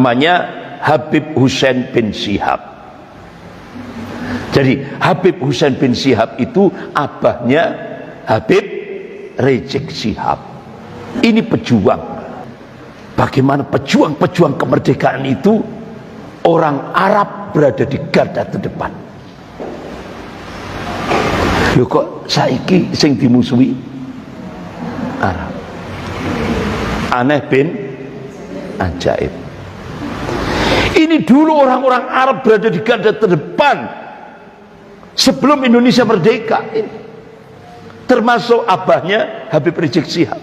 namanya Habib Hussein bin Syihab. Jadi Habib Hussein bin Syihab itu abahnya Habib Rizik Syihab. Ini pejuang. Bagaimana pejuang-pejuang kemerdekaan itu, orang Arab berada di garda terdepan. Loh kok saiki sing dimusuhi Arab? Aneh bin ajaib. Ini dulu orang-orang Arab berada di garda terdepan sebelum Indonesia merdeka. Termasuk abahnya Habib Rizik Syihab.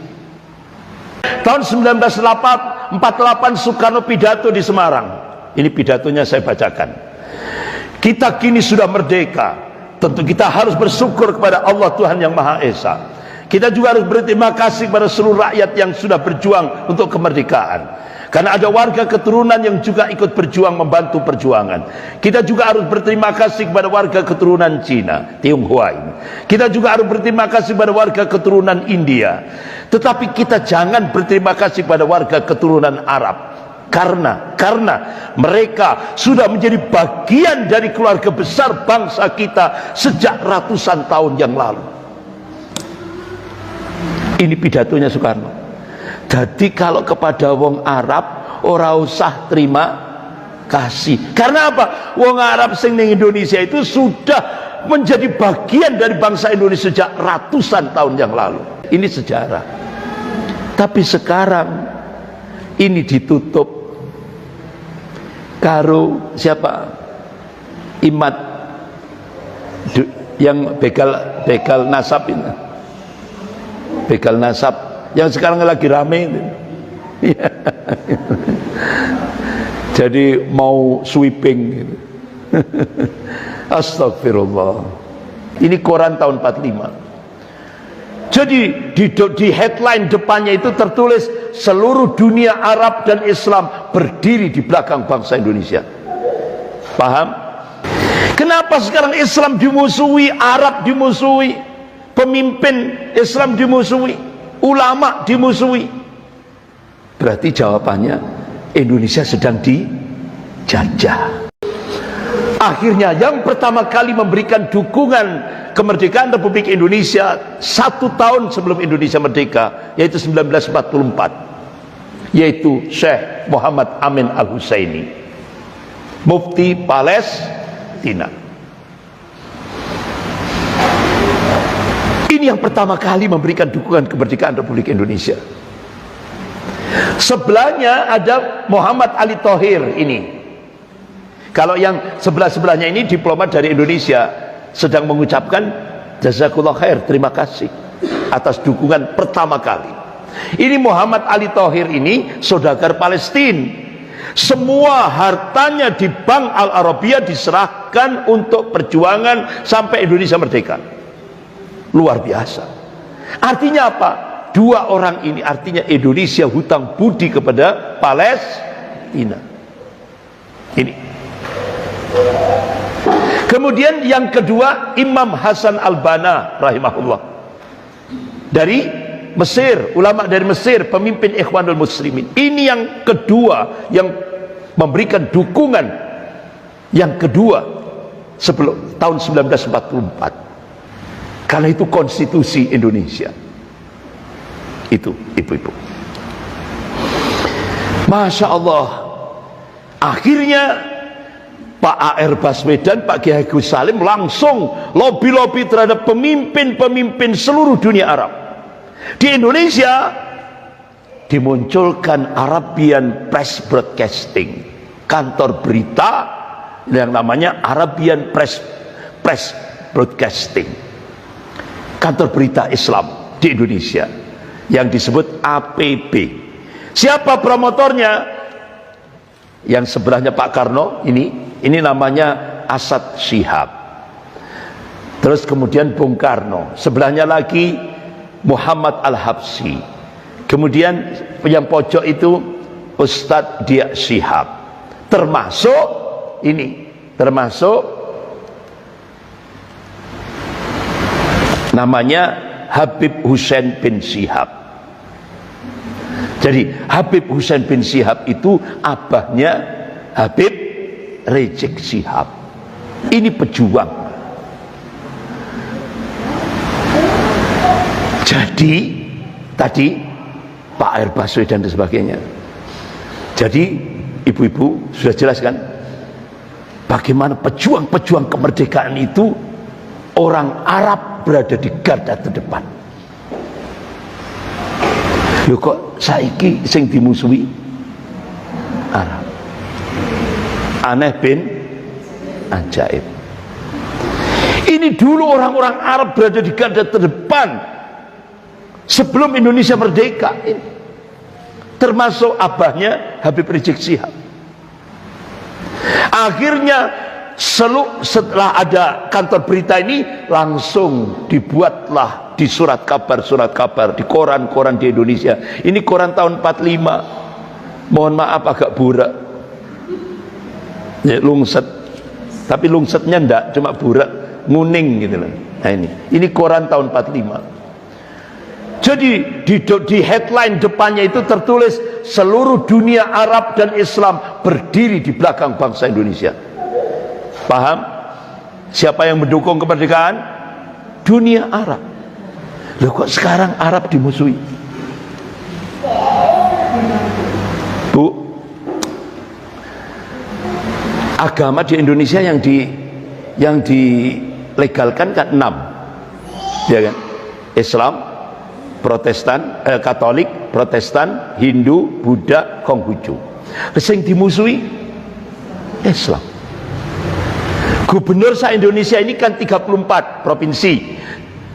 Tahun 1948 Soekarno pidato di Semarang. Ini pidatonya saya bacakan. Kita kini sudah merdeka. Tentu kita harus bersyukur kepada Allah Tuhan yang Maha Esa. Kita juga harus berterima kasih kepada seluruh rakyat yang sudah berjuang untuk kemerdekaan. Karena ada warga keturunan yang juga ikut berjuang membantu perjuangan. Kita juga harus berterima kasih kepada warga keturunan Cina, Tionghoa ini. Kita juga harus berterima kasih kepada warga keturunan India. Tetapi kita jangan berterima kasih kepada warga keturunan Arab. Karena mereka sudah menjadi bagian dari keluarga besar bangsa kita sejak ratusan tahun yang lalu. Ini pidatonya Soekarno. Jadi kalau kepada wong Arab ora usah terima kasih. Karena apa? Wong Arab sing ning Indonesia itu sudah menjadi bagian dari bangsa Indonesia sejak ratusan tahun yang lalu. Ini sejarah. Tapi sekarang ini ditutup karo siapa? Imad yang begal nasab ini. Begal nasab yang sekarang lagi rame. Jadi mau sweeping. Astagfirullah. Ini koran tahun 45. Jadi di headline depannya itu tertulis seluruh dunia Arab dan Islam berdiri di belakang bangsa Indonesia. Paham? Kenapa sekarang Islam dimusuhi, Arab dimusuhi, pemimpin Islam dimusuhi, ulama dimusuhi? Berarti jawabannya Indonesia sedang dijajah. Akhirnya yang pertama kali memberikan dukungan kemerdekaan Republik Indonesia 1 tahun sebelum Indonesia merdeka, yaitu 1944, yaitu Syekh Muhammad Amin Al-Husaini, Mufti Palestina. Ini yang pertama kali memberikan dukungan kemerdekaan Republik Indonesia. Sebelahnya ada Muhammad Ali Thohir ini. Kalau yang sebelah-sebelahnya ini diplomat dari Indonesia, sedang mengucapkan jazakallah khair, terima kasih atas dukungan pertama kali. Ini Muhammad Ali Thohir ini saudagar Palestina. Semua hartanya di Bank Al Arabia diserahkan untuk perjuangan sampai Indonesia merdeka. Luar biasa. Artinya apa? Dua orang ini artinya Indonesia hutang budi kepada Palestina. Ini. Kemudian yang kedua Imam Hasan Al-Banna rahimahullah dari Mesir, ulama dari Mesir, pemimpin Ikhwanul Muslimin. Ini yang kedua yang memberikan dukungan yang kedua sebelum tahun 1944. Karena itu konstitusi Indonesia. Itu ibu-ibu. Masya Allah. Akhirnya Pak A.R. Baswedan, Pak Kiai Agus Salim langsung lobby-lobby terhadap pemimpin-pemimpin seluruh dunia Arab. Di Indonesia dimunculkan Arabian Press Broadcasting, kantor berita yang namanya Arabian Press Broadcasting, kantor berita Islam di Indonesia yang disebut APB. Siapa promotornya? Yang sebelahnya Pak Karno ini namanya Asad Syihab. Terus kemudian Bung Karno, sebelahnya lagi Muhammad Al-Habsyi. Kemudian yang pojok itu Ustadz Dia Syihab. Termasuk namanya Habib Hussein bin Syihab. Jadi Habib Husain bin Syihab itu abahnya Habib Rizik Syihab. Ini pejuang. Jadi tadi Pak Air Baswedan dan sebagainya. Jadi ibu-ibu sudah jelaskan bagaimana pejuang-pejuang kemerdekaan itu orang Arab berada di garda terdepan. Lho kok saiki sing dimusuhi Arab? Aneh bin ajaib. Ini dulu orang-orang Arab berada di garda terdepan sebelum Indonesia merdeka. Termasuk abahnya Habib Rizik Syihab. Akhirnya setelah ada kantor berita ini, langsung dibuatlah di surat kabar di koran-koran di Indonesia. Ini koran tahun 45. Mohon maaf agak burak, ya, lungset, tapi lungsetnya enggak, cuma burak, nguning gitu loh. Nah ini koran tahun 45. Jadi di headline depannya itu tertulis seluruh dunia Arab dan Islam berdiri di belakang bangsa Indonesia. Paham? Siapa yang mendukung kemerdekaan? Dunia Arab. Loh kok sekarang Arab dimusuhi? Bu, agama di Indonesia yang dilegalkan kan 6, ya kan? Islam, Protestan, Katolik, Protestan, Hindu, Buddha, Konghucu. Sing dimusuhi Islam. Gubernur se-Indonesia ini kan 34 provinsi.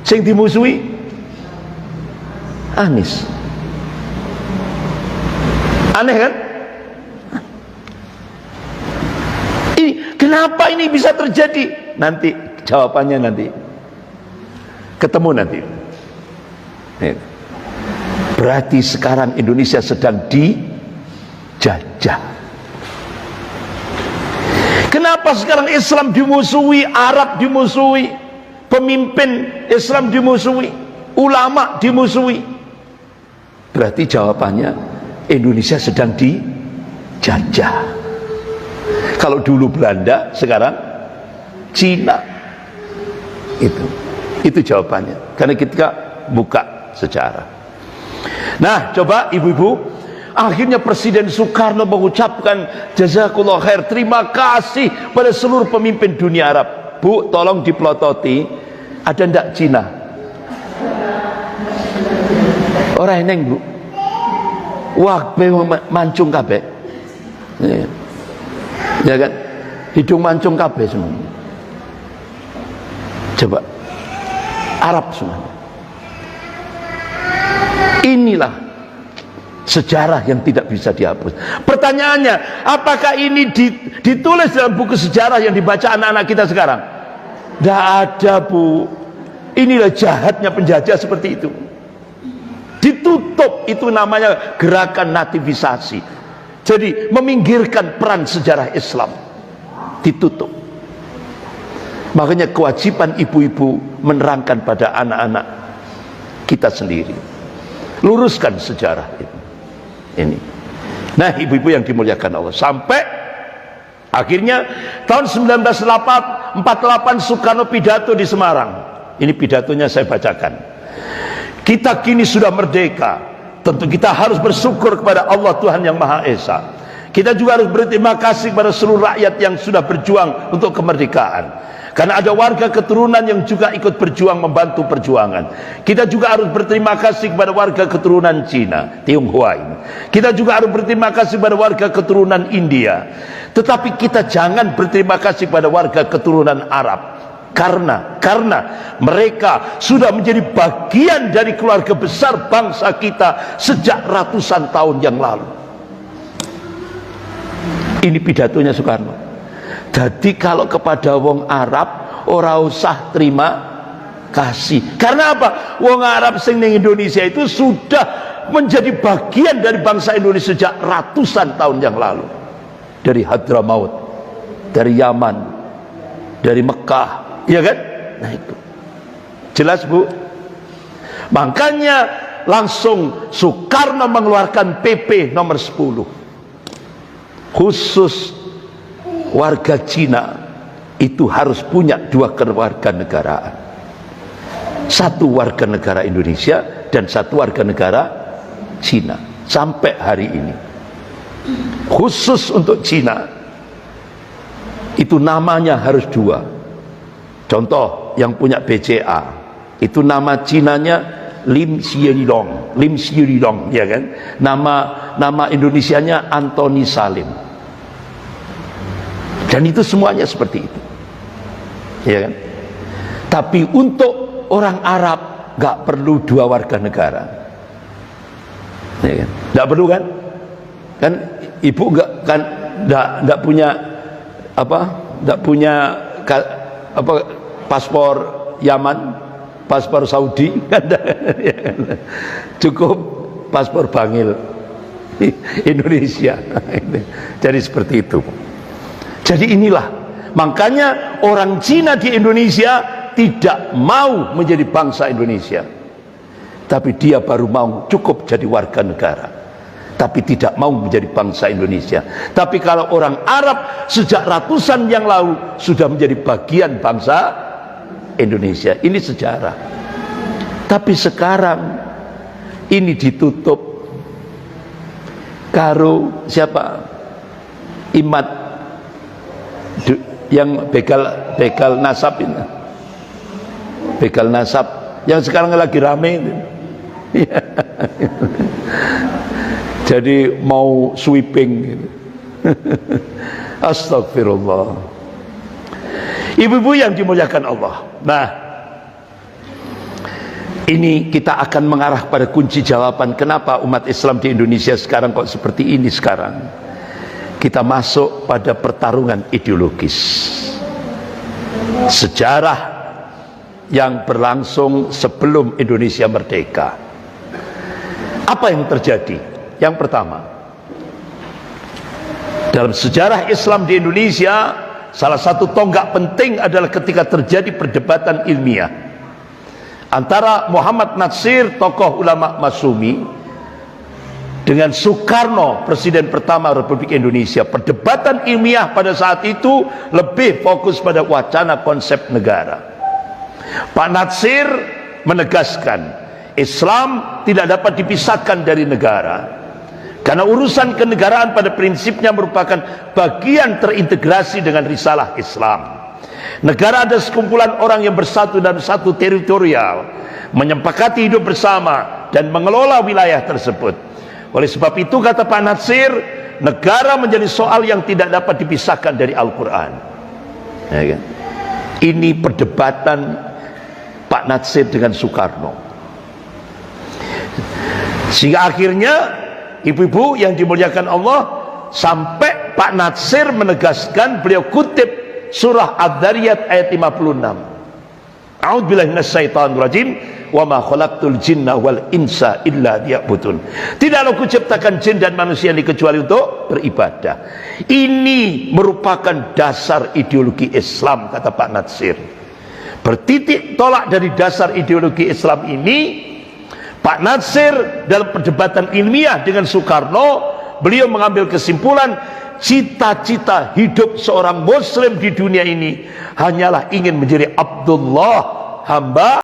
Sing dimusuhi Anies. Aneh kan? Kenapa ini bisa terjadi? Nanti jawabannya nanti. Ketemu nanti. Berarti sekarang Indonesia sedang dijajah. Kenapa sekarang Islam dimusuhi, Arab dimusuhi, pemimpin Islam dimusuhi, ulama dimusuhi? Berarti jawabannya Indonesia sedang dijajah. Kalau dulu Belanda, sekarang Cina. Itu jawabannya. Karena kita buka sejarah. Nah, coba ibu-ibu, akhirnya Presiden Soekarno mengucapkan jazakallah khair, terima kasih pada seluruh pemimpin dunia Arab. Bu, tolong dipelototi, ada ndak Cina? Orang eneng, Bu. Wah, mancung kabeh. Ya kan? Hidung mancung kabeh semua. Coba Arab semua. Inilah sejarah yang tidak bisa dihapus. Pertanyaannya, apakah ini ditulis dalam buku sejarah yang dibaca anak-anak kita sekarang? Tidak ada, Bu. Inilah jahatnya penjajah seperti itu. Ditutup, itu namanya gerakan nativisasi. Jadi meminggirkan peran sejarah Islam. Ditutup. Makanya kewajiban ibu-ibu menerangkan pada anak-anak kita sendiri. Luruskan sejarah ini. Nah, ibu-ibu yang dimuliakan Allah, sampai akhirnya tahun 1948 Soekarno pidato di Semarang. Ini pidatonya saya bacakan. Kita kini sudah merdeka. Tentu kita harus bersyukur kepada Allah Tuhan yang Maha Esa. Kita juga harus berterima kasih kepada seluruh rakyat yang sudah berjuang untuk kemerdekaan. Karena ada warga keturunan yang juga ikut berjuang membantu perjuangan. Kita juga harus berterima kasih kepada warga keturunan Cina, Tionghoa ini. Kita juga harus berterima kasih kepada warga keturunan India. Tetapi kita jangan berterima kasih kepada warga keturunan Arab. Karena mereka sudah menjadi bagian dari keluarga besar bangsa kita sejak ratusan tahun yang lalu. Ini pidatonya Soekarno. Jadi kalau kepada wong Arab ora usah terima kasih. Karena apa? Wong Arab sing ning Indonesia itu sudah menjadi bagian dari bangsa Indonesia sejak ratusan tahun yang lalu. Dari Hadramaut, dari Yaman, dari Mekah, ya kan? Nah itu jelas, Bu. Makanya langsung Soekarno mengeluarkan PP nomor 10. Khusus warga Cina itu harus punya 2 kewarganegaraan. 1 warga negara Indonesia dan 1 warga negara Cina. Sampai hari ini. Khusus untuk Cina itu namanya harus 2. Contoh yang punya BCA itu nama Cinanya Lim Xilong, ya kan? Nama Indonesianya Antoni Salim. Dan itu semuanya seperti itu, ya kan? Tapi untuk orang Arab nggak perlu 2 warga negara, ya kan? Nggak perlu kan? Kan ibu nggak punya paspor Yaman, paspor Saudi, cukup paspor Bangil Indonesia. Jadi seperti itu. Jadi inilah makanya orang Cina di Indonesia tidak mau menjadi bangsa Indonesia, tapi dia baru mau cukup jadi warga negara, tapi tidak mau menjadi bangsa Indonesia. Tapi kalau orang Arab sejak ratusan yang lalu sudah menjadi bagian bangsa Indonesia. Ini sejarah. Tapi sekarang ini ditutup karo siapa? Imad yang begal nasab ini. Begal nasab yang sekarang lagi rame itu. Jadi mau sweeping gitu. Astagfirullah. Ibu-ibu yang dimuliakan Allah. Nah, ini kita akan mengarah pada kunci jawaban kenapa umat Islam di Indonesia sekarang kok seperti ini sekarang. Kita masuk pada pertarungan ideologis. Sejarah yang berlangsung sebelum Indonesia merdeka. Apa yang terjadi? Yang pertama, dalam sejarah Islam di Indonesia, salah satu tonggak penting adalah ketika terjadi perdebatan ilmiah antara Muhammad Natsir, tokoh ulama Masyumi, dengan Soekarno, presiden pertama Republik Indonesia. Perdebatan ilmiah pada saat itu lebih fokus pada wacana konsep negara. Pak Natsir menegaskan Islam tidak dapat dipisahkan dari negara, karena urusan kenegaraan pada prinsipnya merupakan bagian terintegrasi dengan risalah Islam. Negara adalah sekumpulan orang yang bersatu dalam satu teritorial, menyepakati hidup bersama dan mengelola wilayah tersebut. Oleh sebab itu, kata Pak Natsir, negara menjadi soal yang tidak dapat dipisahkan dari Al-Quran. Ya kan? Ini perdebatan Pak Natsir dengan Soekarno. Sehingga akhirnya, ibu-ibu yang dimuliakan Allah, sampai Pak Natsir menegaskan, beliau kutip surah Ad-Dariyat ayat 56. A'udzubillahi minasyaitonir rajim. Wa ma khalaqtul jinna wal insa illa liya'budun. Tidaklah kuciptakan jin dan manusia ini kecuali untuk beribadah. Ini merupakan dasar ideologi Islam, kata Pak Natsir. Bertitik tolak dari dasar ideologi Islam ini, Pak Natsir dalam perdebatan ilmiah dengan Soekarno, beliau mengambil kesimpulan cita-cita hidup seorang muslim di dunia ini hanyalah ingin menjadi Abdullah, hamba